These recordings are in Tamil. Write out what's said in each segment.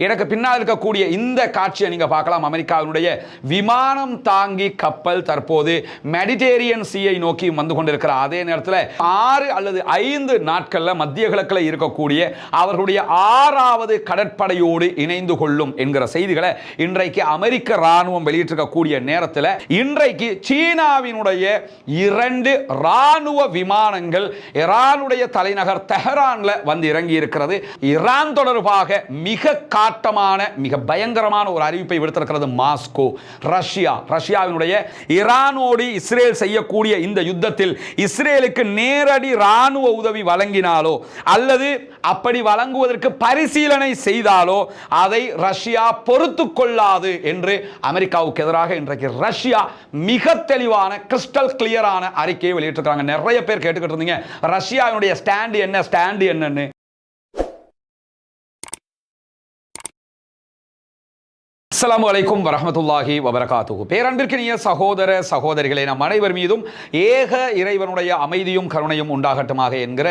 எனக்கு பின்னால் இருக்கக்கூடிய இந்த காட்சியை நீங்க பார்க்கலாம். அமெரிக்காவினுடைய விமானம் தாங்கி கப்பல் தற்போது மெடிட்டேரியன் சீயை நோக்கி வந்து கொண்டிருக்கிற அதே நேரத்தில் 6 அல்லது 5 நாட்கள்ல மத்திய கிழக்கில் இருக்கக்கூடிய அவர்களுடைய 6வது கடற்படையோடு இணைந்து கொள்ளும் என்கிற செய்திகளை இன்றைக்கு அமெரிக்க ராணுவம் வெளியிட்டிருக்கக்கூடிய நேரத்தில் இன்றைக்கு சீனாவினுடைய 2 ராணுவ விமானங்கள் ஈரானுடைய தலைநகர் தெஹரான்ல வந்து இறங்கி இருக்கிறது. ஈரான் தொடர்பாக மிக காட்டமான மிக பயங்கரமான ஒரு அறிவிப்பை விடுத்திருக்கிறது மாஸ்கோ. ரஷ்யாவினுடைய ஈரானோடு இஸ்ரேல் செய்யக்கூடிய இந்த யுத்தத்தில் இஸ்ரேலுக்கு நேரடி ராணுவ உதவி வழங்கினாலோ அல்லது அப்படி வழங்குவதற்கு பரிசீலனை செய்தாலோ அதை ரஷ்யா பொறுத்துக் கொள்ளாது என்று அமெரிக்காவுக்கு எதிராக இன்றைக்கு ரஷ்யா மிக தெளிவான கிறிஸ்டல் கிளியரான அறிக்கையை வெளியிட்டிருக்காங்க. நிறைய பேர் கேட்டுக்கிட்டு இருந்தீங்க ரஷ்யாவினுடைய ஸ்டாண்ட் என்னன்னு. அஸ்ஸலாமு அலைக்கும் வரஹ்மத்துல்லாஹி வபரகாத்துஹு. பேரன்பிற்கினிய சகோதர சகோதரிகளே, நம் அனைவர் மீதும் ஏக இறைவனுடைய அமைதியும் கருணையும் உண்டாகட்டுமாக என்கிற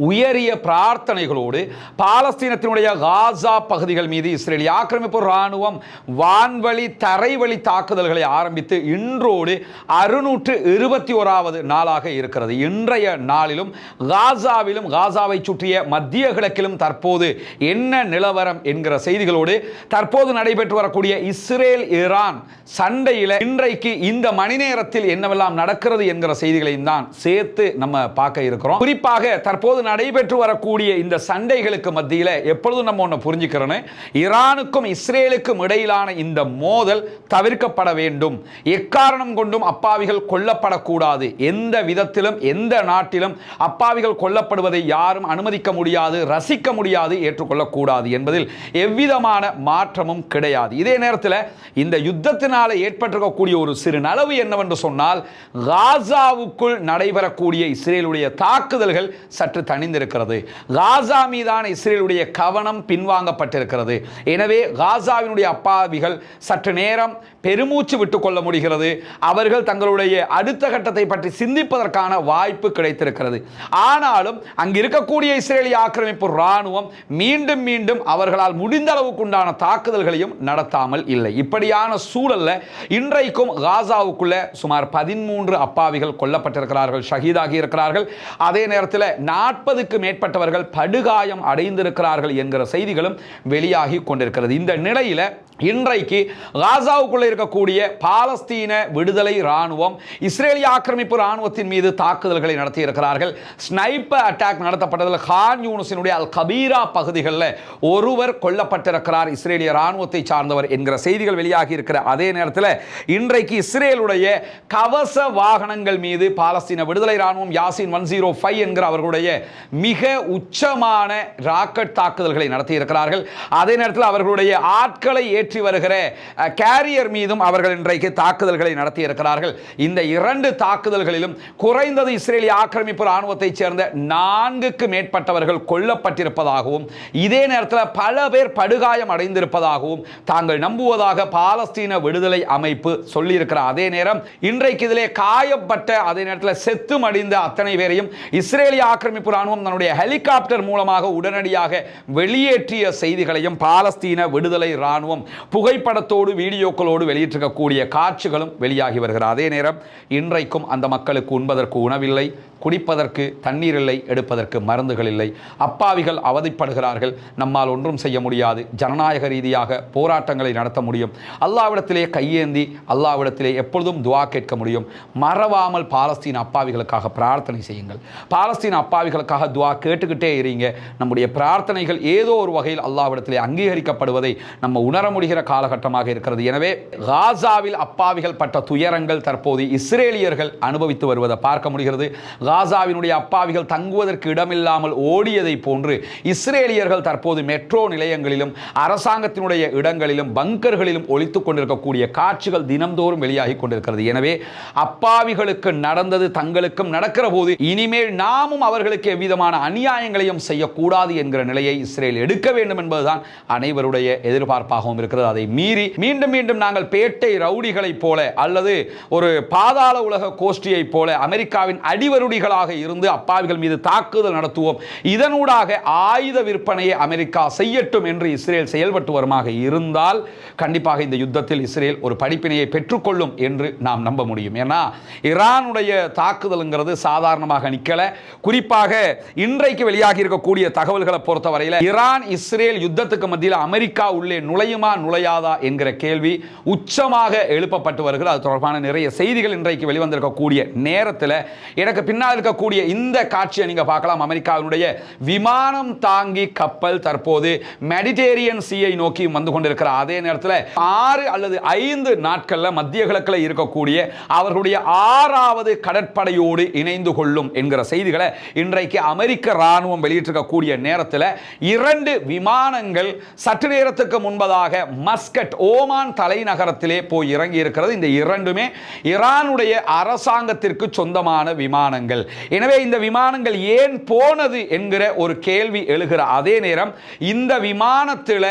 உயரிய பிரார்த்தனைகளோடு பாலஸ்தீனத்தினுடைய காசா பகுதிகள் மீது இஸ்ரேலிய ஆக்கிரமிப்பு ராணுவம் வான்வழி தரைவழி தாக்குதல்களை ஆரம்பித்து இன்றோடு 621வது நாளாக இருக்கிறது. இன்றைய நாளிலும் காசாவிலும் காசாவை சுற்றிய மத்திய கிழக்கிலும் தற்போது என்ன நிலவரம் என்கிற செய்திகளோடு தற்போது நடைபெற்று வரக்கூடிய இஸ்ரேல் ஈரான் சண்டையில் இன்றைக்கு இந்த மணி நேரத்தில் என்னவெல்லாம் நடக்கிறது என்கிற செய்திகளையும் தான் சேர்த்து நம்ம பார்க்க இருக்கிறோம். குறிப்பாக தற்போது நடைபெற்று வரக்கூடிய இந்த சண்டைகளுக்கு மத்தியில் எப்பொழுதும் நம்ம ஒன்று புரிஞ்சுக்கிறோம், ஈரானுக்கும் இஸ்ரேலுக்கும் இடையிலான இந்த மோதல் தவிர்க்கப்பட வேண்டும். எக்காரணம் கொண்டும் அப்பாவிகள் கொல்லப்படக்கூடாது. எந்த விதத்திலும் எந்த நாட்டிலும் அப்பாவிகள் கொல்லப்படுவதை யாரும் அனுமதிக்க முடியாது, ரசிக்க முடியாது, ஏற்றுக்கொள்ளக்கூடாது என்பதில் எவ்விதமான மாற்றமும் கிடையாது. இதே நேரத்தில் இந்த யுத்தத்தினால ஏற்பட்டிருக்கக்கூடிய ஒரு சிறு நலவு என்னவென்று சொன்னால் காசாவுக்குள் நடைபெறக்கூடிய இஸ்ரேலுடைய தாக்குதல்கள் சற்று தணிந்திருக்கிறது. காசா மீதான இஸ்ரேலுடைய கவனம் பின்வாங்கப்பட்டிருக்கிறது. எனவே காசாவினுடைய அப்பாவிகள் சற்று நேரம் பெருமூச்சு விட்டுக் கொள்ள முடிகிறது. அவர்கள் தங்களுடைய அடுத்த கட்டத்தை பற்றி சிந்திப்பதற்கான வாய்ப்பு கிடைத்திருக்கிறது. ஆனாலும் அங்கு இருக்கக்கூடிய இஸ்ரேலிய ஆக்கிரமிப்பு ராணுவம் மீண்டும் மீண்டும் அவர்களால் முடிந்த அளவுக்கு உண்டான தாக்குதல்களையும் நடத்தாமல் இல்லை. இப்படியான சூழல்ல இன்றைக்கும் காசாவுக்குள்ள சுமார் 13 அப்பாவிகள் கொல்லப்பட்டிருக்கிறார்கள், ஷஹீதாகி இருக்கிறார்கள். அதே நேரத்தில் 40க்கு மேற்பட்டவர்கள் படுகாயம் அடைந்திருக்கிறார்கள் என்கிற செய்திகளும் வெளியாகி கொண்டிருக்கிறது. இந்த நிலையில இன்றைக்கு காசாவுக்குள்ள இருக்கக்கூடிய பாலஸ்தீன விடுதலை ராணுவம் இஸ்ரேலிய ஆக்கிரமிப்பு ராணுவத்தின் மீது தாக்குதல்களை நடத்தி இருக்கிறார்கள். ஸ்னைப்பர் அட்டாக் நடத்தப்பட்டதில் கான் யூனிஸினுடைய அல் கபீரா பகுதிகளில் ஒருவர் கொல்லப்பட்டிருக்கிறார், இஸ்ரேலிய ராணுவத்தை சார்ந்தவர் என்கிற செய்திகள் வெளியாகி இருக்கிற அதே நேரத்தில் இன்றைக்கு இஸ்ரேலுடைய கவச வாகனங்கள் மீது பாலஸ்தீன விடுதலை ராணுவம் யாசின் 105 என்கிற அவர்களுடைய மிக உச்சமான ராக்கெட் தாக்குதல்களை நடத்தி இருக்கிறார்கள். அதே நேரத்தில் அவர்களுடைய ஆட்களை ஏற்றி வருகிற கேரியர் மீதும் அவர்கள் இன்றைக்கு தாக்குதல்களை நடத்தி இருக்கிறார்கள். இந்த 2 தாக்குதல்களிலும் குறைந்தது இஸ்ரேலிய ஆக்கிரமிப்பு ராணுவத்தை சேர்ந்த 4க்கு மேற்பட்டவர்கள் கொல்லப்பட்டிருப்பதாகவும் இதே நேரத்தில் பல பேர் படுகாயம் அடைந்திருப்பதாகவும் தாங்கள் நம்புவதாக பாலஸ்தீன விடுதலை அமைப்பு சொல்லியிருக்கிற அதே நேரம் இன்றைக்கு இதிலே காயப்பட்ட அதே நேரத்தில் செத்து மடிந்த அத்தனை பேரையும் இஸ்ரேலிய ஆக்கிரமிப்பு ராணுவம் தன்னுடைய ஹெலிகாப்டர் மூலமாக உடனடியாக வெளியேற்றிய செய்திகளையும் பாலஸ்தீன விடுதலை ராணுவம் புகைப்படத்தோடு வீடியோக்களோடு வெளியிட்டிருக்கக்கூடிய காட்சிகளும் வெளியாகி வருகிறது. அதே நேரம் இன்றைக்கும் அந்த மக்களுக்கு உண்பதற்கு உணவில்லை, குடிப்பதற்கு தண்ணீர் இல்லை, எடுப்பதற்கு மருந்துகள் இல்லை. அப்பாவிகள் அவதிப்படுகிறார்கள். நம்மால் ஒன்றும் செய்ய முடியாது. ஜனநாயக ரீதியாக போராட்டங்களை நடத்த முடியும். அல்லாஹ்விடத்திலே கையேந்தி அல்லாஹ்விடத்திலே எப்பொழுதும் துஆ கேட்க முடியும். மறவாமல் பாலஸ்தீன அப்பாவிகளுக்காக பிரார்த்தனை செய்யுங்கள். பாலஸ்தீன அப்பாவிகளுக்காக துஆ கேட்டுக்கிட்டே இருங்க. நம்முடைய பிரார்த்தனைகள் ஏதோ ஒரு வகையில் அல்லாஹ்விடத்திலே அங்கீகரிக்கப்படுவதை நம்ம உணர முடிகிற காலகட்டமாக இருக்கிறது. எனவே காசாவில் அப்பாவிகள் பட்ட துயரங்கள் தற்போது இஸ்ரேலியர்கள் அனுபவித்து வருவதை பார்க்க முடிகிறது. காசாவினுடைய அப்பாவிகள் தங்குவதற்கு இடமில்லாமல் ஓடியதை போன்று இஸ்ரேலியர்கள் தற்போது மெட்ரோ நிலையங்களிலும் அரசாங்கத்தினுடைய இடங்களிலும் பங்கர்களிலும் ஒளித்துக் கொண்டிருக்கக்கூடிய காட்சிகள் தினம்தோறும் வெளியாகி கொண்டிருக்கிறது. எனவே அப்பாவிகளுக்கு நடந்தது தங்களுக்கும் நடக்கிற போது இனிமேல் நாமும் அவர்களுக்கு எவ்விதமான அநியாயங்களையும் செய்யக்கூடாது என்கிற நிலையை இஸ்ரேல் எடுக்க வேண்டும் என்பதுதான் அனைவருடைய எதிர்பார்ப்பாகவும் இருக்கிறது. அதை மீறி மீண்டும் மீண்டும் நாங்கள் பேட்டை ரவுடிகளைப் போல அல்லது ஒரு பாதாள உலக கோஷ்டியைப் போல அமெரிக்காவின் அடிவருடி எதிரிகளாக இருந்து அப்பாவிகள் மீது தாக்குதல் நடத்துவோம், இதனூடாக ஆயுத விற்பனையை அமெரிக்கா செய்யட்டும் என்று இஸ்ரேல் செயல்பட்டு வருமாக இருந்தால் கண்டிப்பாக இந்த யுத்தத்தில் இஸ்ரேல் ஒரு படிப்பினையை பெற்றுக்கொள்ளும் என்று நாம் நம்ப முடியும். ஏன்னா ஈரானுடைய தாக்குதல்ங்கிறது சாதாரணமாக நிக்கல. குறிப்பாக இன்றைக்கு வெளியாகி இருக்கக்கூடிய தகவல்களை பொறுத்தவரையில் ஈரான் இஸ்ரேல் யுத்தத்துக்கு மத்தியில் அமெரிக்கா உள்ளே நுழையுமா நுழையாதா என்கிற கேள்வி உச்சமாக எழுப்பப்பட்டு வருகிறது. அது தொடர்பான நிறைய செய்திகள் இன்றைக்கு வெளிவந்திருக்கக்கூடிய நேரத்தில் எனக்கு பின்னால் இருக்கக்கூடிய இந்த காட்சியை நீங்க பார்க்கலாம். அமெரிக்காவினுடைய விமானம் தாங்கி கப்பல் தற்போது மெடிட்டேரியன் சீயை நோக்கி வந்து கொண்டிருக்கிற அதே நேரத்தில் 6 அல்லது 5 நாட்கள்ல மத்திய கிழக்கில் இருக்கக்கூடிய அவர்களுடைய 6வது கடற்படையோடு இணைந்து கொள்ளும் என்கிற செய்திகளை இன்றைக்கு அமெரிக்க ராணுவம் வெளியிட்டிருக்கக்கூடிய நேரத்தில் 2 விமானங்கள் சற்று நேரத்துக்கு முன்பதாக மஸ்கட் ஓமான் தலைநகரத்திலே போய் இறங்கி இருக்கிறது. இந்த இரண்டுமே ஈரானுடைய அரசாங்கத்திற்கு சொந்தமான விமானங்கள். எனவே இந்த விமானங்கள் ஏன் போனது என்கிற ஒரு கேள்வி எழுகிற அதே நேரம் இந்த விமானத்தில்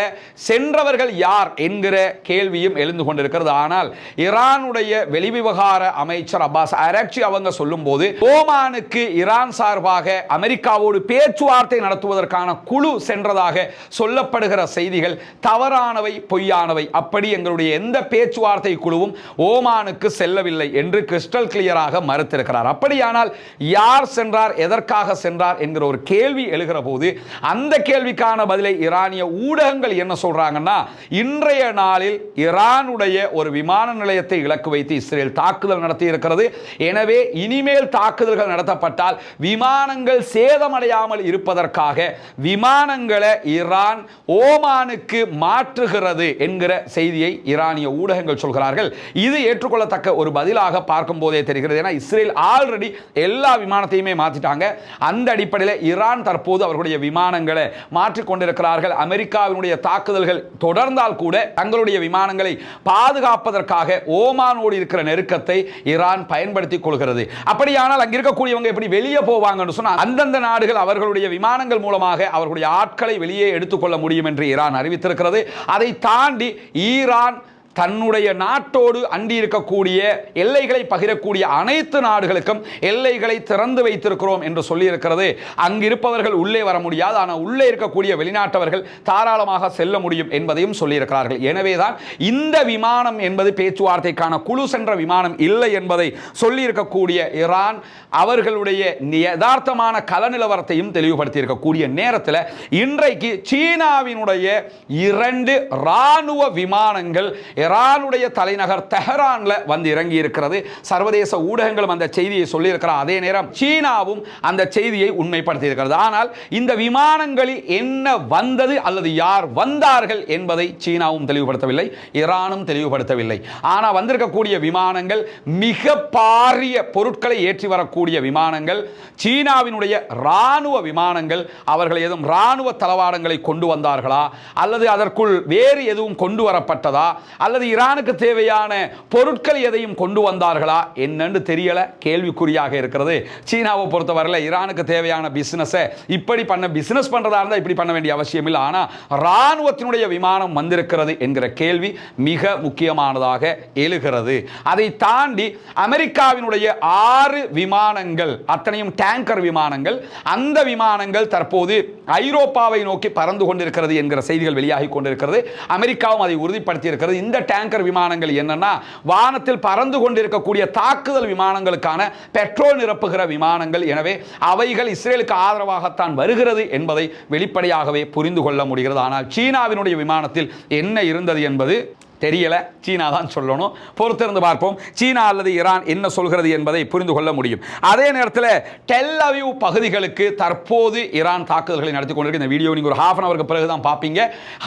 சென்றவர்கள் யார் என்கிற கேள்வியும் எழுந்து கொண்டிருக்கிறது. ஆனால் ஈரானுடைய வெளிவிவகார அமைச்சர் அப்பாஸ் அரக்சி அவங்க சொல்லும் போது ஓமானுக்கு ஈரான் சார்பாக அமெரிக்காவோடு பேச்சுவார்த்தை நடத்துவதற்கான குழு சென்றதாக சொல்லப்படுகிற செய்திகள் தவறானவை, பொய்யானவை. அப்படி எங்களுடைய எந்த பேச்சுவார்த்தை குழுவும் ஓமானுக்கு செல்லவில்லை என்று கிறிஸ்டல் கிளியராக மறுத்திருக்கிறார். அப்படியானால் யார் சென்றார், எதற்காக சென்றார் என்கிற ஒரு கேள்வி எழுகிற போது அந்த கேள்விக்கான பதிலை ஈரானிய ஊடகங்கள் என்ன சொல்றாங்கன்னா, இன்றைய நாளில் ஈரானுடைய ஒரு விமான நிலையத்தை இலக்கு வைத்து இஸ்ரேல் தாக்குதல் நடத்தி இருக்கிறது. எனவே இனிமேல் தாக்குதல்கள் நடத்தப்பட்டால் விமானங்கள் சேதமடையாமல் இருப்பதற்காக விமானங்களை ஈரான் ஓமானுக்கு மாற்றுகிறது என்கிற செய்தியை ஈரானிய ஊடகங்கள் சொல்கிறார்கள். இது ஏற்றுக்கொள்ளத்தக்க ஒரு பதிலாக பார்க்கும் போதே தெரிகிறது. ஏன்னா இஸ்ரேல் ஆல்ரெடி எல்லா விமானத்தையுமே மாற்றிட்டாங்க. அந்த அடிப்படையில் ஈரான் தற்போது அவர்களுடைய விமானங்களை மாற்றிக் கொண்டிருக்கிறார்கள். அமெரிக்காவினுடைய தாக்குதல்கள் தொடர்ந்தால் கூட தங்களுடைய விமானங்களை பாதுகாப்பதற்காக ஓமானோடு இருக்கிற நெருக்கத்தை ஈரான் பயன்படுத்திக் கொள்கிறது. அப்படியானால் அங்க இருக்கக்கூடியவங்க எப்படி வெளியே போவாங்கன்னு சொன்னா அந்தந்த நாடுகள் அவர்களுடைய விமானங்கள் மூலமாக அவர்களுடைய ஆட்களை வெளியே எடுத்துக்கொள்ள முடியும் என்று ஈரான் அறிவித்திருக்கிறது. அதை தாண்டி ஈரான் தன்னுடைய நாட்டோடு அண்டி இருக்கக்கூடிய எல்லைகளை பகிரக்கூடிய அனைத்து நாடுகளுக்கும் எல்லைகளை திறந்து வைத்திருக்கிறோம் என்று சொல்லியிருக்கிறது. அங்கிருப்பவர்கள் உள்ளே வர முடியாது, ஆனால் உள்ளே இருக்கக்கூடிய வெளிநாட்டவர்கள் தாராளமாக செல்ல முடியும் என்பதையும் சொல்லியிருக்கிறார்கள். எனவேதான் இந்த விமானம் என்பது பேச்சுவார்த்தைக்கான குழு சென்ற விமானம் இல்லை என்பதை சொல்லியிருக்கக்கூடிய ஈரான் அவர்களுடைய யதார்த்தமான கள நிலவரத்தையும் தெளிவுபடுத்தி இருக்கக்கூடிய நேரத்தில் இன்றைக்கு சீனாவினுடைய 2 ராணுவ விமானங்கள் ஈரானுடைய தலைநகர் தெஹரான்ல வந்து இறங்கி இருக்கிறது. சர்வதேச ஊடகங்களும் அந்த செய்தியை சொல்லியிருக்கிற அதே நேரம் சீனாவும் அந்த செய்தியை உண்மைப்படுத்தி இருக்கிறது. ஆனால் இந்த விமானங்களில் என்ன வந்தது அல்லது யார் வந்தார்கள் என்பதை சீனாவும் தெளிவுபடுத்தவில்லை, ஈரானும் தெளிவுபடுத்தவில்லை. ஆனால் வந்திருக்கக்கூடிய விமானங்கள் மிக பாரிய பொருட்களை ஏற்றி வரக்கூடிய விமானங்கள், சீனாவினுடைய ராணுவ விமானங்கள். அவர்கள் ஏதும் ராணுவ தளவாடங்களை கொண்டு வந்தார்களா அல்லது அதற்குள் வேறு எதுவும் கொண்டு வரப்பட்டதா அல்லது ஈரானுக்கு தேவையான பொருட்கள் எதையும் கொண்டு வந்தார்களா என்னன்னு தெரியல, கேள்விக்குறியாக இருக்கிறது. சீனாவை பொறுத்தவரையில் ஈரானுக்கு தேவையான பிசினஸை இப்படி பிசினஸ் பண்றதா இருந்தால் இப்படி பண்ண வேண்டிய அவசியம் இல்லை. ஆனால் ராணுவத்தினுடைய விமானம் வந்திருக்கிறது என்கிற கேள்வி மிக முக்கியமானதாக எழுகிறது. அதை தாண்டி அமெரிக்காவினுடைய 6 விமானங்கள் அத்தனையும் டேங்கர் விமானங்கள், அந்த விமானங்கள் தற்போது ஐரோப்பாவை நோக்கி பறந்து கொண்டிருக்கிறது என்கிற செய்திகள் வெளியாகி கொண்டிருக்கிறது. அமெரிக்காவும் அதை உறுதிப்படுத்தி இருக்கிறது. இந்த டேங்கர் விமானங்கள் என்னன்னா வானத்தில் பறந்து கொண்டிருக்கக்கூடிய தாக்குதல் விமானங்களுக்கான பெட்ரோல் நிரப்புகிற விமானங்கள். எனவே அவைகள் இஸ்ரேலுக்கு ஆதரவாகத்தான் வருகிறது என்பதை வெளிப்படையாகவே புரிந்து கொள்ள முடிகிறது. ஆனால் சீனாவினுடைய விமானத்தில் என்ன இருந்தது என்பது தெரியல, சீனா தான் சொல்லணும். பொறுத்திருந்து பார்ப்போம் சீனா அல்லது ஈரான் என்ன சொல்கிறது என்பதை புரிந்து கொள்ள முடியும். அதே நேரத்தில் டெல் அவீவ் பகுதிகளுக்கு தற்போது ஈரான் தாக்குதல்களை நடத்தி கொண்டிருக்கு. இந்த வீடியோ நீங்கள் ஒரு ½ ஹவருக்கு பிறகு தான் பார்ப்பீங்க.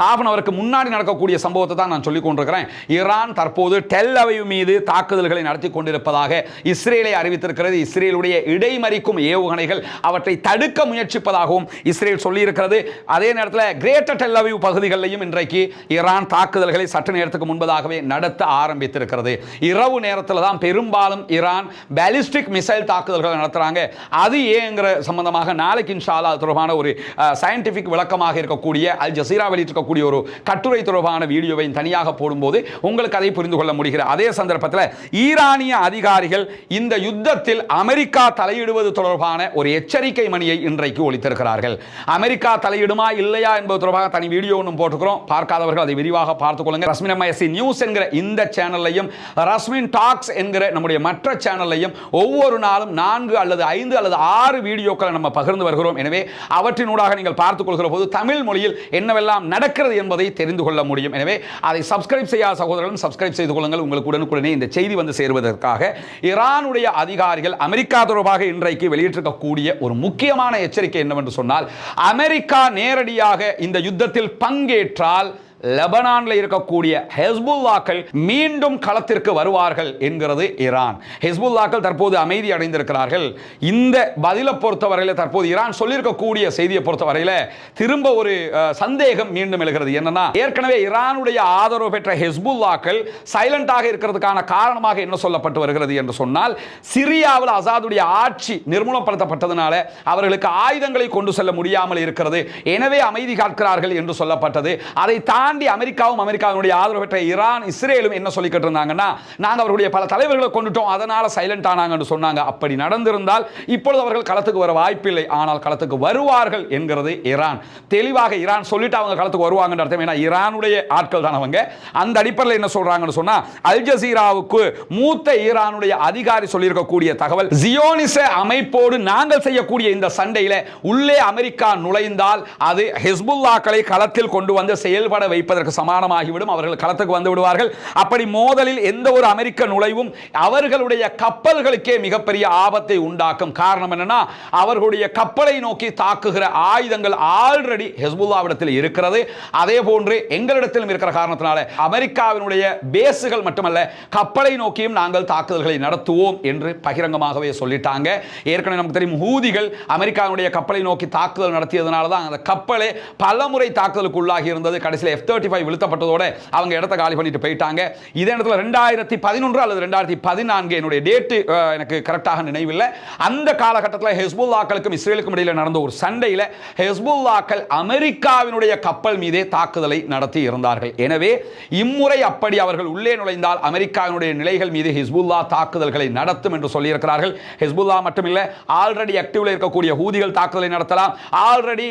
½ ஹவருக்கு முன்னாடி நடக்கக்கூடிய சம்பவத்தை தான் நான் சொல்லிக் கொண்டிருக்கிறேன். ஈரான் தற்போது டெல் அவீவ் மீது தாக்குதல்களை நடத்தி கொண்டிருப்பதாக இஸ்ரேலை அறிவித்திருக்கிறது. இஸ்ரேலுடைய இடைமறிக்கும் ஏவுகணைகள் அவற்றை தடுக்க முயற்சிப்பதாகவும் இஸ்ரேல் சொல்லியிருக்கிறது. அதே நேரத்தில் கிரேட்டர் டெல் அவீவ் பகுதிகளிலும் இன்றைக்கு ஈரான் தாக்குதல்களை சற்று நேரத்துக்கு நேரத்துக்கு முன்பதாகவே நடத்த ஆரம்பித்திருக்கிறது. இரவு நேரத்தில் தான் பெரும்பாலும் ஈரான் பாலிஸ்டிக் மிசைல் தாக்குதல்கள் நடத்துறாங்க. அது ஏங்கிற சம்பந்தமாக நாளைக்கு இன்ஷா அல்லாஹ் தொடர்பான ஒரு சயின்டிபிக் விளக்கமாக இருக்கக்கூடிய அல் ஜசீரா வெளியிட்டிருக்கக்கூடிய ஒரு கட்டுரை தொடர்பான வீடியோவை தனியாக போடும்போது உங்களுக்கு அதை புரிந்து கொள்ள முடிகிறது. அதே சந்தர்ப்பத்தில் ஈரானிய அதிகாரிகள் இந்த யுத்தத்தில் அமெரிக்கா தலையிடுவது தொடர்பான ஒரு எச்சரிக்கை மணியை இன்றைக்கு ஒலித்திருக்கிறார்கள். அமெரிக்கா தலையிடுமா இல்லையா என்பது தொடர்பாக தனி வீடியோ ஒன்றும் போட்டுக்கிறோம். பார்க்காதவர்கள் அதை விரிவாக பார்த்துக் கொள்ளுங்கள். ரஸ்மின் எம்ஐஎஸ்சி நியூஸ் என்கிற இந்த சேனலையும் ரஸ்மின் டாக்ஸ் என்கிற நம்முடைய மற்ற சேனலையும் ஒவ்வொரு நாளும் 4 அல்லது 5 அல்லது 6 வீடியோக்களை நம்ம பகிர்ந்து வருகிறோம். எனவே அவற்றினூடாக நீங்கள் பார்த்துக் கொள்கிற போது தமிழ் மொழியில் என்னவெல்லாம் நடக்கிறது என்பதை தெரிந்து கொள்ள முடியும். எனவே அதை சப்ஸ்கிரைப் செய்யாத சகோதரர்களும் சப்ஸ்கிரைப் செய்து கொள்ளுங்கள். உங்களுக்கு உடனுக்குடனே இந்த செய்தி வந்து சேருவதற்காக ஈரானுடைய அதிகாரிகள் அமெரிக்கா தொடர்பாக இன்றைக்கு வெளியிட்டிருக்கக்கூடிய ஒரு முக்கியமான எச்சரிக்கை என்னவென்று சொன்னால், அமெரிக்கா நேரடியாக இந்த யுத்தத்தில் பங்கேற்றால் லெபனானில் இருக்கக்கூடிய ஹெஸ்புல்லாக்கள் மீண்டும் களத்திற்கு வருவார்கள் என்கிறது ஈரான். ஹெஸ்புல்லாக்கள் தற்போது அமைதி அடைந்திருக்கிறார்கள். இந்த பதிலை பொறுத்தவரையில் தற்போது ஈரான் சொல்லியிருக்கக்கூடிய செய்தியை பொறுத்தவரையில் திரும்ப ஒரு சந்தேகம் மீண்டும் எழுகிறது. என்னன்னா, ஏற்கனவே ஈரானுடைய ஆதரவு பெற்ற ஹெஸ்புல்லாக்கள் சைலண்டாக இருக்கிறதுக்கான காரணமாக என்ன சொல்லப்பட்டு வருகிறது என்று சொன்னால், சிரியாவில் அசாதுடைய ஆட்சி நிர்மூலப்படுத்தப்பட்டதனால அவர்களுக்கு ஆயுதங்களை கொண்டு செல்ல முடியாமல் இருக்கிறது, எனவே அமைதி காக்கிறார்கள் என்று சொல்லப்பட்டது. அதை அமெரிக்காவும் அமெரிக்காவுடைய ஆதரவு பெற்ற ஈரான் இஸ்ரேலும் என்ன சொல்லிக்கிட்டு இருந்தாங்கன்னா, நாங்கள் அவருடைய பல தலைவர்களை கொண்டுட்டோம், அதனால சைலண்ட் ஆனாங்கன்னு சொன்னாங்க. அப்படி நடந்திருந்தால் இப்பொழுது அவர்கள் களத்துக்கு வர வாய்ப்பில்லை, ஆனால் களத்துக்கு வருவார்கள் என்கிறது ஈரான். தெளிவாக ஈரான் சொல்லிட்டு அவங்க களத்துக்கு வருவாங்கன்னு அர்த்தம். ஏன்னா ஈரானுடைய ஆட்கள் தான் அவங்க. அந்த அடிப்படையில் என்ன சொல்றாங்கன்னு சொன்னா, அல் ஜசீராவுக்கு மூத்த ஈரானுடைய அதிகாரி சொல்லியிருக்கக்கூடிய தகவல், ஜியோனிச அமைப்போடு நாங்கள் செய்யக்கூடிய இந்த சண்டையில உள்ளே அமெரிக்கா நுழைந்தால் அது ஹெஸ்புல்லாக்களை களத்தில் கொண்டு வந்து செயல்பட வைப்பதற்கு சமானமாகிவிடும். அவர்கள் களத்துக்கு வந்து விடுவார்கள். அப்படி மோதலில் எந்த ஒரு அமெரிக்க நுழைவும் அவர்களுடைய கப்பல்களுக்கே மிகப்பெரிய ஆபத்தை உண்டாக்கும். காரணம் என்னன்னா, அவர்களுடைய கப்பலை நோக்கி தாக்குகிற ஆயுதங்கள் ஆல்ரெடி ஹெஸ்புல்லாவிடத்தில் இருக்கிறது. அதே போன்று எங்களிடத்திலும் இருக்கிற காரணத்தினால அமெரிக்காவினுடைய பேசுகள் மட்டுமல்ல, கப்பலை நோக்கியும் நாங்கள் தாக்குதல்களை நடத்துவோம் என்று பகிரங்கமாகவே சொல்லிட்டாங்க. ஏற்கனவே நமக்கு தெரியும், ஹூதிகள் அமெரிக்காவினுடைய கப்பலை நோக்கி தாக்குதல் நடத்தியதனால தான் அந்த கப்பலே பலமுறை தாக்குதலுக்கு உள்ளாகி இருந்தது. கடைசியில் F-35 விழுத்தப்பட்டதோட அவங்க இடத்தை காலி பண்ணிட்டு போயிட்டாங்க. இதே இடத்துல 2011 அல்லது 2014 என்னுடைய டேட் எனக்கு கரெக்டாக நினைவில்லை, அந்த காலகட்டத்தில் ஹெஸ்புல்லாக்களுக்கும் இஸ்ரேலுக்கும் இடையில் நடந்த ஒரு சண்டையில் ஹெஸ்புல்லாக்கள் அமெரிக்காவினுடைய கப்பல் மீதே தாக்குதலை நடத்தி இருந்தார்கள். எனவே இம்முறை அப்படி அவர்கள் உள்ளே நுழைந்தால் அமெரிக்காவினுடைய நிலைகள் மீது ஹிஸ்புல்லா தாக்குதல்களை நடத்தும் என்று சொல்லியிருக்கிறார்கள். ஹிஸ்புல்லா மட்டுமில்லை, ஆல்ரெடி ஆக்டிவ்ல இருக்கக்கூடிய ஹூதிகள் தாக்குதலை நடத்தலாம். ஆல்ரெடி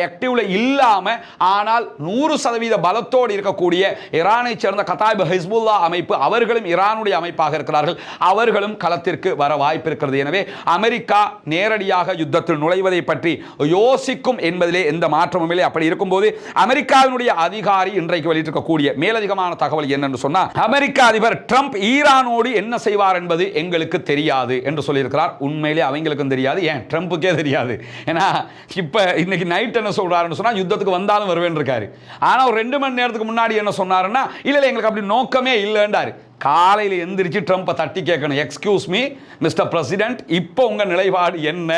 ஆக்டிவ்ல இல்லாம ஆனால் 100% பலத்தோடு இருக்கக்கூடிய ஈரானை சேர்ந்த கதாயிப் ஹிஸ்புல்லா அமைப்பு, அவர்களும் ஈரானுடைய அமைப்பாக இருக்கிறார்கள், அவர்களும் களத்திற்கு வர வாய்ப்பு இருக்கிறது. எனவே அமெரிக்கா நேரடியாக யுத்தத்தில் நுழைவதை பற்றி யோசிக்கும் என்பதிலே எந்த மாற்றமும் இல்லை. அப்படி இருக்கும்போது அமெரிக்காவினுடைய அதிகாரி இன்றைக்கு வெளியிட்டிருக்கக்கூடிய மேலதிகமான தகவல் என்னன்னு சொன்னா, அமெரிக்க அதிபர் ட்ரம்ப் ஈரானோடு என்ன செய்வார் என்பது எங்களுக்கு தெரியாது என்று சொல்லியிருக்கிறார். உண்மையிலே அவங்களுக்கும் தெரியாது, ஏன் ட்ரம்புக்கே தெரியாது. ஏன்னா இப்ப இன்னைக்கு நைட் என்ன சொல்றாருன்னு சொன்னா, யுத்தத்துக்கு வந்தாலும் வருவேன் இருக்காரு. ஆனா ஒரு 2 மணி நேரத்துக்கு முன்னாடி என்ன சொன்னாருன்னா, இல்ல எங்களுக்கு அப்படி நோக்கமே இல்லைன்றாரு. காலையில் எந்திரிச்சு ட்ரம்பை தட்டி கேட்கணும், எக்ஸ்கியூஸ் மீ மிஸ்டர் பிரசிடென்ட், இப்போ உங்க நிலைப்பாடு என்ன?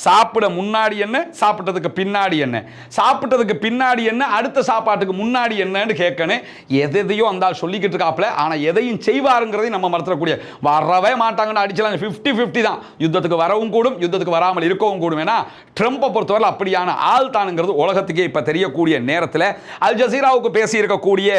சாப்பிட முன்னாடி என்ன, சாப்பிட்டதுக்கு பின்னாடி என்ன, சாப்பிட்டதுக்கு பின்னாடி என்ன, அடுத்த சாப்பாட்டுக்கு முன்னாடி என்னன்னு கேட்கணும். எதையோ அந்த சொல்லிக்கிட்டு இருக்காப்ல, ஆனால் எதையும் செய்வாருங்கிறதையும் நம்ம மறந்துடக்கூடிய. வரவே மாட்டாங்கன்னு அடிச்சலாம். 50-50 தான். யுத்தத்துக்கு வரவும் கூடும், யுத்தத்துக்கு வராமல் இருக்கவும் கூடும். ஏன்னா ட்ரம்பை பொறுத்தவரை அப்படியான ஆள் தானுங்கிறது உலகத்துக்கே இப்போ தெரியக்கூடிய நேரத்தில் அல் ஜசீராவுக்கு பேசியிருக்கக்கூடிய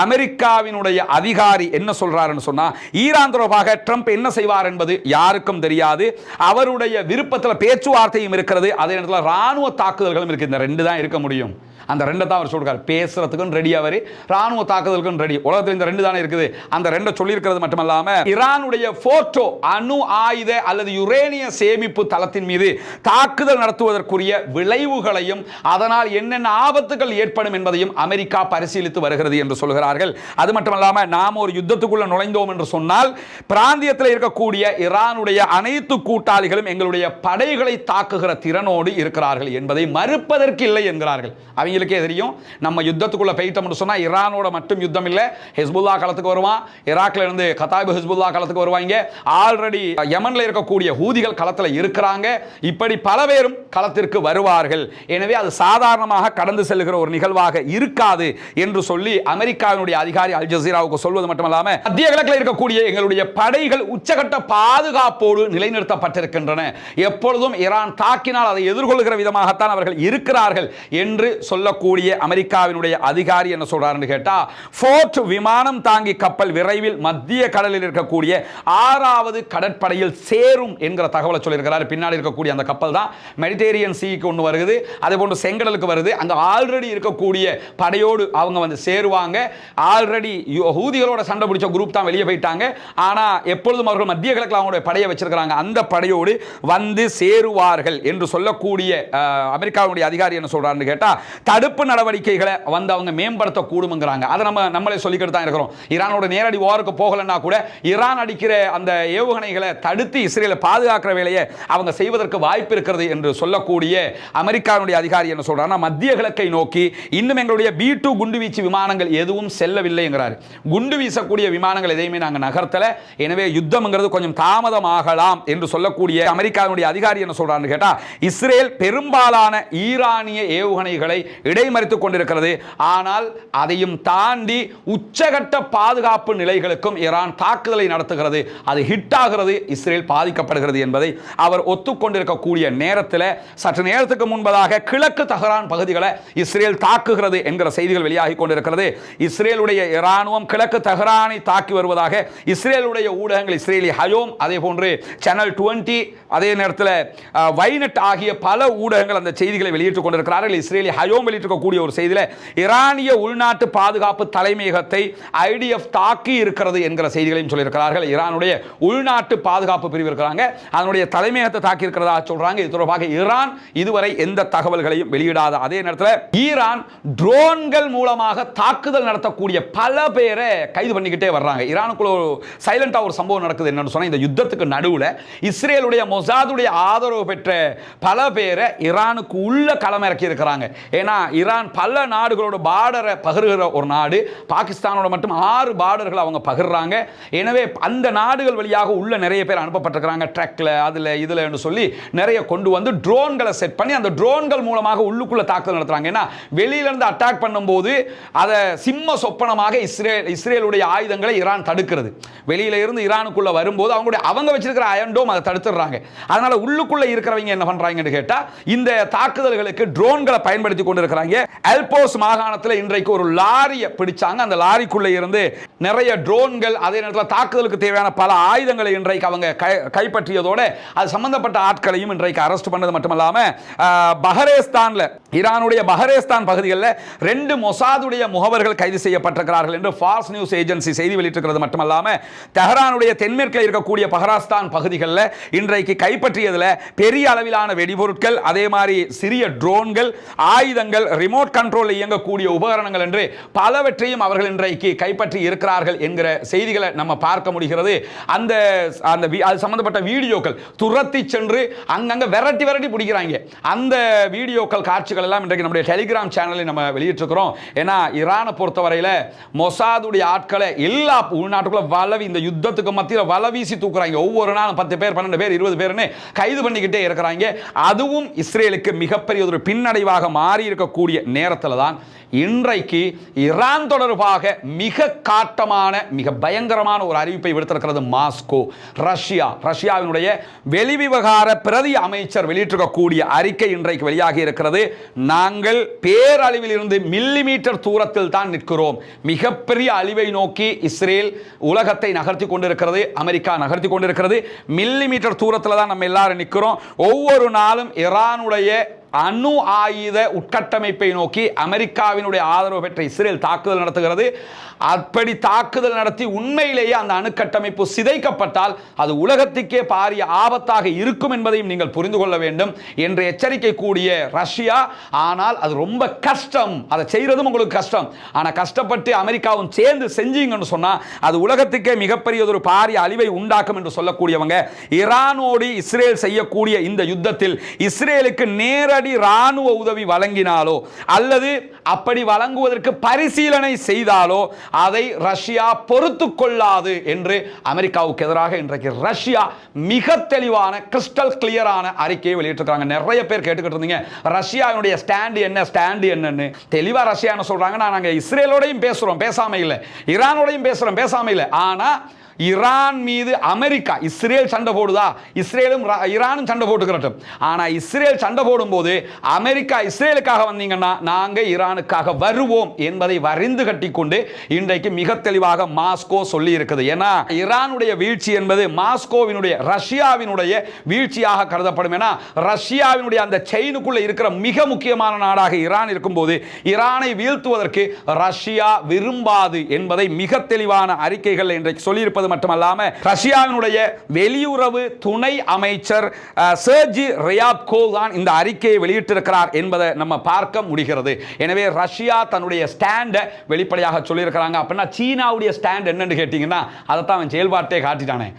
அமெரிக்காவினுடைய அதிகாரி என்ன சொல்றாருன்னு சொன்னா, ஈரான் தொடர்பாக ட்ரம்ப் என்ன செய்வார் என்பது யாருக்கும் தெரியாது. அவருடைய விருப்பத்தில் பேச்சுவார்த்தை இருக்கிறது, அதே நேரத்தில் ராணுவ தாக்குதல்களும் இருக்கு. இந்த 2 தான் இருக்க முடியும். அந்த 2 தான் அவர் சொல்றார். பேசுறதுக்கும் ரெடி, அவர் ராணுவ தாக்குதலுக்கும் ரெடி. உலகத்தில் இந்த 2 தானே இருக்குது. அந்த 2 சொல்லியிருக்கிறது மட்டுமல்லாம, ஈரானுடைய போர்ட்டோ அணு ஆயுத அல்லது யுரேனிய சேமிப்பு தளத்தின் மீது தாக்குதல் நடத்துவதற்குரிய விளைவுகளையும் அதனால் என்னென்ன ஆபத்துகள் ஏற்படும் என்பதையும் அமெரிக்கா பரிசீலித்து வருகிறது என்று சொல்கிறார்கள். அது மட்டுமல்லாம, நாம் ஒரு யுத்தத்துக்குள்ள நுழைந்தோம் என்று சொன்னால் பிராந்தியத்தில் இருக்கக்கூடிய ஈரானுடைய அனைத்து கூட்டாளிகளும் எங்களுடைய படைகளை தாக்குகிற திறனோடு இருக்கிறார்கள் என்பதை மறுப்பதற்கு இல்லை என்கிறார்கள். அவங்களுக்கே தெரியும் நம்ம யுத்தத்துக்குள்ள போயிட்டோம்னு சொன்னா ஈரானோட மட்டும் யுத்தம் இல்லை, ஹிஸ்புல்லா களத்துக்கு வருவான், ஈராக்ல இருந்து கதாயிப் ஹிஸ்புல்லா களத்துக்கு வருவாங்க, ஆல்ரெடி யமன்ல இருக்கக்கூடிய ஹூதிகள் களத்தில் இருக்கிறாங்க, இப்படி பல பேரும் களத்திற்கு வருவார்கள். எனவே அது சாதாரணமாக கடந்து செல்கிற ஒரு நிகழ்வாக இருக்காது என்று சொல்லி அமெரிக்காவினுடைய அதிகாரி அல் ஜசீராவுக்கு சொல்வது மட்டுமல்லாம மத்திய கிழக்கில் இருக்கக்கூடிய எங்களுடைய படைகள் உச்சகட்ட பாதுகாப்போடு நிலைநிறுத்தப்பட்டிருக்கின்றன, எப்பொழுதும் ஈரான் தாக்கினால் அதை எதிர்கொள்கிற விதமாகத்தான் அவர்கள் இருக்கிறார்கள் என்று சொல்லக்கூடிய அமெரிக்காவினுடைய அதிகாரி என்ன சொல்றாருன்னு கேட்டா, ஃபோர்ட் விமானம் தாங்கி கப்பல் விரைவில் மத்திய கடலில் இருக்கக்கூடிய 6வது கடற்படையில் சேரும் என்கிற தகவலை சொல்லியிருக்கிறார். பின்னாடி இருக்கக்கூடிய அந்த கப்பல் தான் மெடிட்டேரியன் சீக்கு ஒன்று வருது, அதே போன்று செங்கடலுக்கு வருது. அங்க ஆல்ரெடி இருக்கக்கூடிய படையோடு அவங்க வந்து சேருவாங்க. ஆல்ரெடி ஹூதிகளோட சண்டை பிடிச்ச குரூப் தான் வெளியே போயிட்டாங்க, ஆனா எப்பொழுதும் அவர்கள் மத்திய கிழக்கில் அவங்களுடைய படையை வச்சிருக்கிறாங்க, அந்த படையோடு வந்து சேருவார்கள் என்று சொல்லக்கூடிய அமெரிக்காவுடைய அதிகாரி என்ன சொல்றாருன்னு கேட்டா, தடுப்பு நடவடிக்கைகளை வந்து அவங்க மேம்படுத்த கூடும்ங்கறாங்க. அதை நம்மளே சொல்லிக்கிட்டு தான் இருக்கிறோம். ஈரானோட நேரடி வாருக்கு போகலன்னா கூட ஈரான் அடிக்கிற அந்த ஏவுகணைகளை தடுத்து இஸ்ரேலை பாதுகாக்கிற வேலையை அவங்க செய்வதற்கு வாய்ப்பு இருக்கிறது என்று சொல்லக்கூடிய அமெரிக்காவுடைய அதிகாரி என்ன சொல்றாருன்னா, மத்திய கிழக்கை நோக்கி இன்னும் எங்களுடைய B2 குண்டுவீச்சு விமானங்கள் எதுவும் செல்லவில்லை என்கிறார். குண்டு வீசக்கூடிய விமானங்கள் எதையுமே நாங்கள் நகர்த்தல, எனவே யுத்தம்ங்கிறது கொஞ்சம் தாமதமாகலாம் என்று சொல்லக்கூடிய அமெரிக்காவுடைய அதிகாரி என்ன சொல்றாருன்னு கேட்டா, இஸ்ரேல் பெரும்பாலான ஈரானிய ஏவுகணைகளை இடைமறித்துக் கொண்டிருக்கிறது, ஆனால் அதையும் தாண்டி உச்சகட்ட பாதுகாப்பு நிலைகளுக்கும் ஈரான் தாக்குதலை நடத்துகிறது, அது ஹிட் ஆகிறது, இஸ்ரேல் பாதிக்கப்படுகிறது என்பதை அவர் ஒத்துக்கொண்டிருக்கக்கூடிய நேரத்தில் சற்று நேரத்துக்கு முன்பதாக கிழக்கு தஹரான் பகுதிகளை இஸ்ரேல் தாக்குகிறது என்கிற செய்திகள் வெளியாகி கொண்டிருக்கிறது. இஸ்ரேலுடைய இராணுவம் கிழக்கு தஹரானை தாக்கி வருவதாக இஸ்ரேலுடைய ஊடகங்கள், இஸ்ரேலி ஹயோம், அதே போன்று சேனல் 20, அதே நேரத்தில் வைனட் ஆகிய பல ஊடகங்கள் அந்த செய்திகளை வெளியிட்டுக் கொண்டிருக்கிறார்கள். இஸ்ரேலி ஹயோம் வெளியிட்டிருக்கக்கூடிய ஒரு செய்தியில் ஈரானிய உள்நாட்டு பாதுகாப்பு தலைமையகத்தை IDF தாக்கி இருக்கிறது என்கிற செய்திகளையும் சொல்லியிருக்கிறார்கள். ஈரானுடைய உள்நாட்டு பாதுகாப்பு பிரிவு இருக்கிறாங்க, அதனுடைய தலைமையகத்தை தாக்கி இருக்கிறதா சொல்றாங்க. இது தொடர்பாக ஈரான் இதுவரை எந்த தகவல்களையும் வெளியிடாத அதே நேரத்தில் ஈரான் ட்ரோன்கள் மூலமாக தாக்குதல் நடத்தக்கூடிய பல பேரை கைது பண்ணிக்கிட்டே வர்றாங்க. ஈரானுக்குள்ள சைலண்டா ஒரு சம்பவம் நடக்குது. என்னன்னு சொன்னா, இந்த யுத்தத்துக்கு நடுவில் இஸ்ரேலுடைய மொசாதுடைய ஆதரவு பெற்ற பல பேரை ஈரானுக்கு உள்ள களமிறக்கி இருக்கிறாங்க. ஏன்னா ஈரான் பல நாடுகளோட பார்டரை பகிர்கிற ஒரு நாடு, பாகிஸ்தானோட மட்டும் 6 பார்டர்கள் அவங்க பகிர்றாங்க. எனவே அந்த நாடுகள் வழியாக உள்ள நிறைய பேர் அனுப்பப்பட்டிருக்கிறாங்க, ட்ரக்ல அதுல இதுல என்று சொல்லி நிறைய கொண்டு வந்து ட்ரோன்களை செட் பண்ணி அந்த ட்ரோன்கள் மூலமாக உள்ளுக்குள்ள தாக்குதல் நடத்துறாங்க. ஏன்னா வெளியில இருந்து அட்டாக் பண்ணும்போது அதை சிம்ம சொப்பனமாக இஸ்ரேலுடைய ஆயுதங்களை ஈரான் தடுக்கிறது. வெளியில இருந்து ஈரானுக்குள்ள வரும்போது அவங்க வச்சிருக்கிற அயன்டோம் அதை தடுத்துறாங்க. அதனால உள்ளுக்குள்ள இருக்கிறவங்க என்ன பண்றாங்கன்னு கேட்டா, இந்த தாக்குதல்களுக்கு ட்ரோன்களை பயன்படுத்தி கொண்டிருக்கிறாங்க. அல்போஸ் மாகாணத்தில் இன்றைக்கு ஒரு லாரியை பிடிச்சாங்க. அந்த லாரிக்குள்ள இருந்து நிறைய ட்ரோன்கள், அதே நேரத்தில் தாக்குதலுக்கு தேவையான பல ஆயுதங்களை இன்றைக்கு அவங்க கைப்பற்றியதோட அது சம்பந்தப்பட்ட ஆட்களையும் இன்றைக்கு அரெஸ்ட் பண்ணது மட்டுமல்லாம பஹரேஸ்தான்ல, ஈரானுடைய பஹரேஸ்தான் பகுதிகளில் 2 மொசாதுடைய முகவர்கள் கைது செய்யப்பட்டிருக்கிறார்கள் என்று ஃபார்ஸ் நியூஸ் ஏஜென்சி செய்தி வெளியிட்டிருக்கிறது மட்டுமல்லாம, தெஹரானுடைய தென்மேற்கில் இருக்கக்கூடிய பஹராஸ்தான் பகுதிகளில் இன்றைக்கு கைப்பற்றியதில் பெரிய அளவிலான வெடிபொருட்கள், அதே மாதிரி சிறிய ட்ரோன்கள், ஆயுதங்கள், ரிமோட் கண்ட்ரோல் இயங்கக்கூடிய உபகரணங்கள் என்று பலவற்றையும் அவர்கள் இன்றைக்கு கைப்பற்றி இருக்கிறார்கள் என்கிற செய்திகளை நம்ம பார்க்க முடிகிறது. அந்த அது சம்பந்தப்பட்ட வீடியோக்கள் துரத்தி சென்று அங்கங்க விரட்டி பிடிக்கிறாங்க. அந்த வீடியோக்கள் காட்சிகள் எல்லாம் இன்றைக்கு நம்முடைய டெலிகிராம் சேனலில் நம்ம வெளியிட்டிருக்கிறோம். ஏன்னா ஈரானை பொறுத்தவரையில் மொசாதுடைய ஆட்களை எல்லா உள்நாட்டுக்குள்ள வலவி, இந்த யுத்தத்துக்கு மத்தியில் வலவீசி தூக்குறாங்க. ஒவ்வொரு நாளும் 10 பேர் 12 பேர் 20 பேர்னு கைது பண்ணிக்கிட்டே இருக்கிறாங்க. அதுவும் இஸ்ரேலுக்கு மிகப்பெரிய ஒரு பின்னடைவாக மாறி இருக்கக்கூடிய நேரத்தில் தான் இன்றைக்கு ஈரான் தொடர்பாக மிக காட்டமான மிக பயங்கரமான ஒரு அறிவிப்பை விடுத்திருக்கிறது மாஸ்கோ. ரஷ்யாவினுடைய வெளிவிவகார பிரதி அமைச்சர் வெளியிட்டிருக்கக்கூடிய அறிக்கை இன்றைக்கு வெளியாகி இருக்கிறது. நாங்கள் பேரழிவில் இருந்து மில்லிமீட்டர் தூரத்தில் தான் நிற்கிறோம். மிகப்பெரிய அழிவை நோக்கி இஸ்ரேல் உலகத்தை நகர்த்தி கொண்டிருக்கிறது, அமெரிக்கா நகர்த்தி கொண்டிருக்கிறது. மில்லிமீட்டர் தூரத்தில் தான் நம்ம எல்லாரும் நிற்கிறோம். ஒவ்வொரு நாளும் ஈரானுடைய அணு ஆயுத உட்கட்டமைப்பை நோக்கி அமெரிக்காவினுடைய ஆதரவு பெற்ற இஸ்ரேல் தாக்குதல் நடத்துகிறது. அப்படி தாக்குதல் நடத்தி உண்மையிலேயே அந்த அணுக்கட்டமைப்பு சிதைக்கப்பட்டால் அது உலகத்துக்கே பாரிய ஆபத்தாக இருக்கும் என்பதையும் நீங்கள் புரிந்து கொள்ள வேண்டும் என்று எச்சரிக்கை கூடிய ரஷ்யா. ஆனால் அது ரொம்ப கஷ்டம், அதை செய்யறதும் உங்களுக்கு கஷ்டம். ஆனால் கஷ்டப்பட்டு அமெரிக்காவும் சேர்ந்து செஞ்சீங்கன்னு சொன்னா அது உலகத்துக்கே மிகப்பெரிய ஒரு பாரிய அழிவை உண்டாக்கும் என்று சொல்லக்கூடியவங்க ஈரானோடு இஸ்ரேல் செய்யக்கூடிய இந்த யுத்தத்தில் இஸ்ரேலுக்கு நேரடியாக நேரடி இராணுவ உதவி வழங்கினாலோ அல்லது அப்படி வழங்குவதற்கு பரிசீலனை செய்தாலோ அதை ரஷ்யா பொறுத்து கொள்ளாது என்று அமெரிக்காவுக்கு எதிராக இன்றைக்கு ரஷ்யா மிக தெளிவான கிறிஸ்டல் கிளியரான அறிக்கையை வெளியிட்டிருக்காங்க. நிறைய பேர் கேட்டுக்கிட்டு இருந்தீங்க ரஷ்யாவுடைய ஸ்டாண்ட் என்னன்னு. தெளிவா ரஷ்யா என்ன சொல்றாங்க, நாங்க இஸ்ரேலோடையும் பேசுறோம் பேசாம இல்ல, ஈரானோடையும் பேசுறோம் பேசாம இல்ல, ஆனா ஈரான் மீது அமெரிக்கா இஸ்ரேல் சண்டை போடுதா, இஸ்ரேலும் ஈரானும் சண்டை போட்டுக்கிறட்டும், ஆனா இஸ்ரேல் சண்டை போடும்போது அமெரிக்கா இஸ்ரேலுக்காக வந்தீங்கன்னா நாங்க ஈரானுக்காக வருவோம் என்பதை வரிந்து கட்டிக்கொண்டு இன்றைக்கு மிக தெளிவாக மாஸ்கோ சொல்லி இருக்குது. ஏன்னா ஈரானுடைய வீழ்ச்சி என்பது மாஸ்கோவினுடைய ரஷ்யாவினுடைய வீழ்ச்சியாக கருதப்படும். ஏன்னா ரஷ்யாவினுடைய அந்த செயினுக்குள்ள இருக்கிற மிக முக்கியமான நாடாக ஈரான் இருக்கும்போது ஈரானை வீழ்த்துவதற்கு ரஷ்யா விரும்பாது என்பதை மிக தெளிவான அறிக்கைகள் இன்றைக்கு சொல்லியிருப்பது மட்டுமல்லாம ரஷ்யாவினுடைய வெளியுறவு துணை அமைச்சர் சர்ஜி ரியாப்கோ தான் இந்த அறிக்கையை வெளியிட்டிருக்கிறார் என்பதை நம்ம பார்க்க முடிகிறது. எனவே ரஷ்யா தன்னுடைய ஸ்டாண்டை வெளிப்படையாக சொல்லியிருக்கிறாங்க. அப்படின்னா சீனாவுடைய ஸ்டாண்ட் என்னன்னு கேட்டீங்கன்னா அதைத்தான் அவன் செயல்பாட்டே காட்டிட்டானே.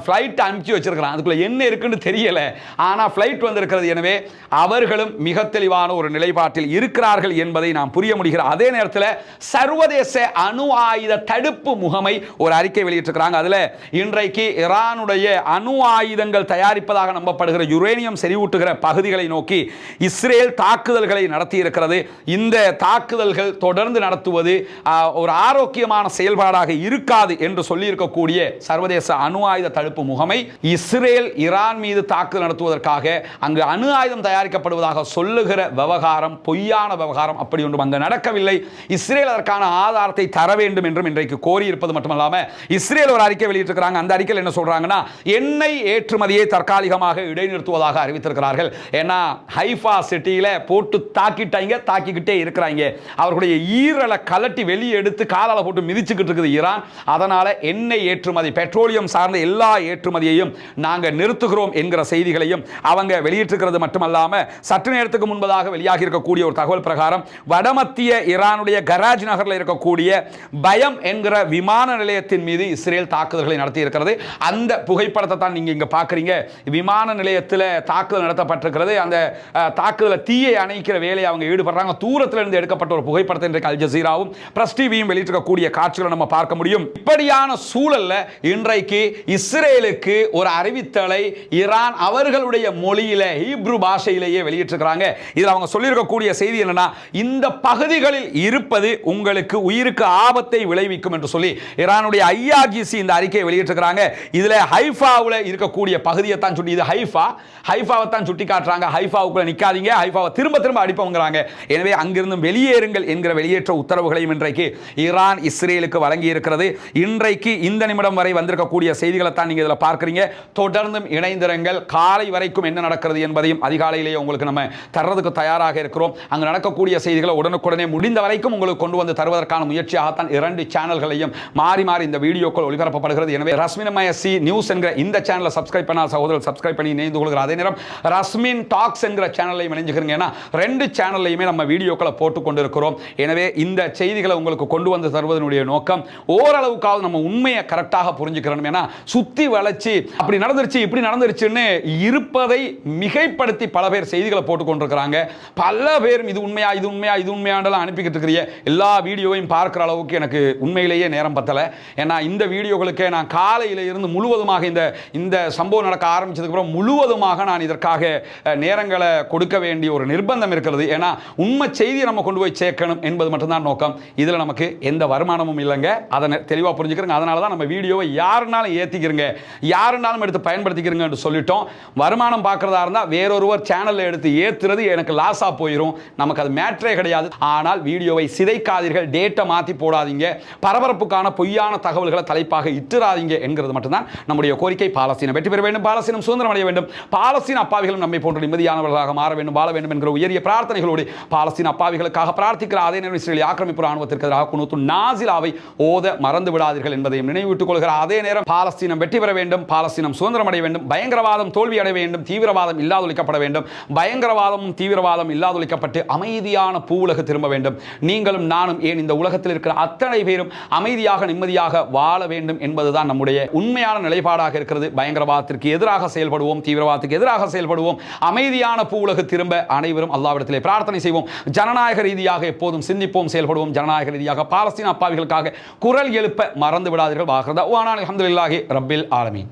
ஃப்ளைட் அனுப்பிச்சு வச்சிருக்கிறான், அதுக்குள்ள என்ன இருக்குன்னு தெரியல, ஆனா ஃப்ளைட் வந்திருக்கிறது. எனவே அவர்களும் மிக தெளிவான ஒரு நிலைப்பாட்டில் இருக்கிறார்கள் என்பதை நாம் புரிய முடிகிறது. அதே நேரத்தில் சர்வதேச அணு ஆயுத தடுப்பு முகமை ஒரு அறிக்கை வெளியிட்டிருக்கிறாங்க. அதுல இன்றைக்கு ஈரானுடைய அணு ஆயுதங்கள் தயாரிப்பதாக நம்பப்படுகிற யுரேனியம் செறிவூட்டுகிற பகுதிகளை நோக்கி இஸ்ரேல் தாக்குதல்களை நடத்தி இருக்கிறது. இந்த தாக்குதல்கள் தொடர்ந்து நடத்துவது ஒரு ஆரோக்கியமான செயல்பாடாக இருக்காது என்று சொல்லி இருக்கக்கூடிய சர்வதேச அணு ஆயுத தடுப்பு முகமை இஸ்ரேல் ஈரான் மீது தாக்குதல் நடத்துவதற்காக அங்கு அணு ஆயுதம் தயாரிக்கப்படுவதாக சொல்லுகிற விவகாரம் பொய்யான விவகாரம், அப்படி ஒன்றும் அங்கு நடக்கவில்லை. இஸ்ரேல் அதற்கான ஆதாரத்தை தர வேண்டும் என்றும் இன்றைக்கு கோரியிருப்பது மட்டுமல்லாம இஸ்ரேல் ஒரு அறிக்கை வெளியிட்டிருக்கிறாங்க. அந்த அறிக்கையில் என்ன சொல்றாங்கன்னா எண்ணெய் ஏற்றுமதியை தற்காலிகமாக இடைநிறுத்துவதாக அறிவித்திருக்கிறார்கள். ஏன்னா ஹைஃபா சிட்டியில போட்டு தாக்கிக்கிட்டே இருக்கிறாங்க. அவர்களுடைய ஈரலை கலட்டி வெளியே எடுத்து காலால போட்டு மிதிச்சுக்கிட்டு இருக்குது ஈரான். அதனால எண்ணெய் ஏற்றுமதி பெட்ரோலியம் சார்ந்த எல்லா ஏற்றுமதியையும் நாங்கள் நிறுத்துகிறோம் என்கிற செய்திகளையும் அவங்க வெளியிட்டிருக்கிறது மட்டுமல்லாம சற்று நேரத்துக்கு முன்பதாக வெளியாகி இருக்கக்கூடிய ஒரு தகவல் பிரகாரம் வடமத்திய ஈரானுடைய கராஜ் நகரில் இருக்கக்கூடிய பயம் என்கிற விமான நிலையத்தின் மீது இஸ்ரேல் தாக்குதல்களை நடத்தி இருக்கிறது. அந்த புகைப்படத்தை தான் நீங்க இங்க பாக்குறீங்க. விமான நிலையத்தில் தாக்குதல் நடத்தப்பட்டிருக்கிறது. அந்த தாக்குதலை தீயை அணைக்கிற வேலையை அவங்க ஈடுபடுறாங்க. தூரத்தில் இருந்து எடுக்கப்பட்ட ஒரு புகைப்படத்தை இன்றைக்கு அல் ஜசீராவும் பிரஸ் டிவியும் வெளியிட்டிருக்கக்கூடிய காட்சிகளை நம்ம பார்க்க முடியும். இப்படியான சூழல்ல இன்றைக்கு இஸ்ரேலுக்கு ஒரு அறிவித்தலை ஈரான் அவர்களுடைய மொழியில ஹீப்ரு பாஷையிலேயே வெளியிட்டிருக்கிறாங்க. இதில் அவங்க சொல்லியிருக்கக்கூடிய செய்தி என்னன்னா இந்த பகுதிகளில் இருப்பது உங்களுக்கு உயிருக்கு ஆபத்தை விளைவிக்கும் என்று சொல்லி ஈரானுடைய ஐஆர்ஜிசி இந்த அறிக்கையை வெளியிட்டிருக்கிறாங்க. இதுல ஹைஃபாவுல இருக்கக்கூடிய பகுதியை தான் சுட்டி, இது ஹைஃபாவை தான் சுட்டி காட்டுறாங்க. ஹைஃபாவுக்குள்ள நிக்காதீங்க, ஹைஃபாவை திரும்ப திரும்ப அடிப்பவங்கிறாங்க. எனவே அங்கிருந்து வெளியேறுங்கள் என்கிற வெளியேற்ற உத்தரவுகளையும் இன்றைக்கு ஈரான் இஸ்ரேலுக்கு வழங்கி இருக்கிறது. இன்றைக்கு இந்த நிமிடம் வரை வந்திருக்கக்கூடிய செய்திகளை தான் நீங்க இதில் பார்க்குறீங்க. தொடர்ந்தும் இணைந்திருங்கள். காலை வரைக்கும் என்ன நடக்கிறது என்பதையும் அதிகாலையிலேயே உங்களுக்கு நம்ம தர்றதுக்கு தயாராக இருக்கிறோம். அங்கு நடக்கக்கூடிய செய்திகளை உடனுக்குடனே முடிந்த வரைக்கும் உங்களுக்கு கொண்டு வந்து தருவதற்கான முயற்சியாகத்தான் 2 சேனல்களையும் மாறி மாறி இந்த வீடியோக்கள் ஒளிபரப்பப்படுகிறது. எனவே ரஸ்மின்மயசி நியூஸ் என்கிற இந்த சேனலை சப்ஸ்கிரைப் பண்ணால் சகோதரர்கள் சப்ஸ்கிரைப் பண்ணி இணைந்து கொள்கிற அதே நேரம் ரஸ்மின் டாக்ஸ் என்கிற சேனலையும் இணைஞ்சுக்கிறீங்க. ஏன்னா 2 சேனல்லையுமே நம்ம வீடியோக்களை போட்டு கொண்டிருக்கிறோம். எனவே இந்த செய்திகளை உங்களுக்கு கொண்டு வந்து தருவதனுடைய நோக்கம் ஓரளவுக்காவது நம்ம உண்மையை கரெக்டாக புரிஞ்சுக்கிறோம். ஏன்னா சுத்தி வளைச்சு அப்படி நடந்துருச்சு இப்படி நடந்துருச்சுன்னு இருப்பதை மிகைப்படுத்தி பல பேர் செய்திகளை போட்டுக் கொண்டிருக்கிறாங்க. பல பேரும் இது உண்மையா இது உண்மையா இது உண்மையாண்டெல்லாம் அனுப்பிக்கிட்டு இருக்கிற எல்லா வீடியோவையும் பார்க்கிற அளவுக்கு எனக்கு உண்மையிலேயே நேரம் பத்தலை. ஏன்னா இந்த வீடியோகளுக்கு நான் காலையில இருந்து முழுவதுமாக இந்த சம்பவம் நடக்க ஆரம்பிச்சதுக்கு அப்புறம் முழுவதுமாக நான் இதற்காக நேரங்களை கொடுக்க வேண்டிய ஒரு நிர்பந்தம் இருக்கிறது. ஏன்னா உண்மை செய்தியை நம்ம கொண்டு போய் சேர்க்கணும் என்பது மட்டும்தான் நோக்கம். இதுல நமக்கு எந்த வருமானமும் இல்லைங்க. அதை தெளிவாக புரிஞ்சுக்கிறேங்க. அதனால தான் நம்ம வீடியோவை யாருனாலும் ஏற்றிக்கிறங்க, யாருனாலும் எடுத்து பயன்படுத்திக்கிறங்க சொல்லிட்டோம். வருமானம் பார்க்கறதா இருந்தால் வேறொருவர் சேனலில் எடுத்து ஏற்றுறது எனக்கு லாஸாக போயிடும். நமக்கு அது மேட்ரே கிடையாது. ஆனால் வீடியோவை சிதைக்காதீர்கள், டேட்டை மாற்றி போடாதீங்க, பரபரப்புக்கான பொய்யான தகவல்களை தலைப்பாக இட்டுறாதீங்க என்கிறது மட்டும்தான் நம்முடைய கோரிக்கை. பாலஸ்தீனம் வெற்றி பெற வேண்டும், பாலஸ்தீனம் சுதந்திரம் அடைய வேண்டும், பாலஸ்தீன அப்பாவிகளும் நம்மை போன்ற நிம்மதியானவர்களாக மாற வேண்டும், வாழ வேண்டும் என்கிற உயரிய பிரார்த்தனைகளோடு பாலஸ்தீன அப்பாவிகளுக்காக பிரார்த்திக்கிற அதே நேரம் இஸ்ரேல் ஆக்கிரமிப்பு ராணுவத்திற்கு எதிராக குனூத்து நாசிலாவை ஓத மறந்து விடாதீர்கள் என்பதையும் நினைவூட்டுக் கொள்கிற அதே நேரம் பாலஸ்தீனம் வெற்றி பெற வேண்டும், பாலஸ்தீனம் சுதந்திரம் அடைய வேண்டும், பயங்கரவாதம் தோல்வி அடைய வேண்டும், தீவிரவாதம் இல்லாதொழிக்கப்பட வேண்டும், பயங்கரவாதமும் தீவிரவாதம் இல்லாதொழிக்கப்பட்டு அமைதியான பூவுலகு திரும்ப வேண்டும். நீங்களும் நானும் ஏன் இந்த உலகத்தில் இருக்கிற அத்தனை பேரும் அமைதியாக நிம்மதியாக வாழ வேண்டும் என்பதுதான் நம்முடைய உண்மையான நிலைப்பாடாக இருக்கிறது. பயங்கரவாதத்திற்கு எதிராக செயல்படுவோம், தீவிரவாதத்துக்கு எதிராக செயல்படுவோம், அமைதியான உலகு திரும்ப அனைவரும் அல்லாஹ்விடத்திலே பிரார்த்தனை செய்வோம். ஜனநாயக ரீதியாக எப்போதும் சிந்திப்போம், செயல்படுவோம். ஜனநாயக ரீதியாக பாலஸ்தீன அப்பாவிகளுக்காக குரல் எழுப்ப மறந்து விடாதீர்கள். வாஹிர் தஅவானா அல்ஹம்துலில்லாஹி ரப்பில் ஆலமீன்.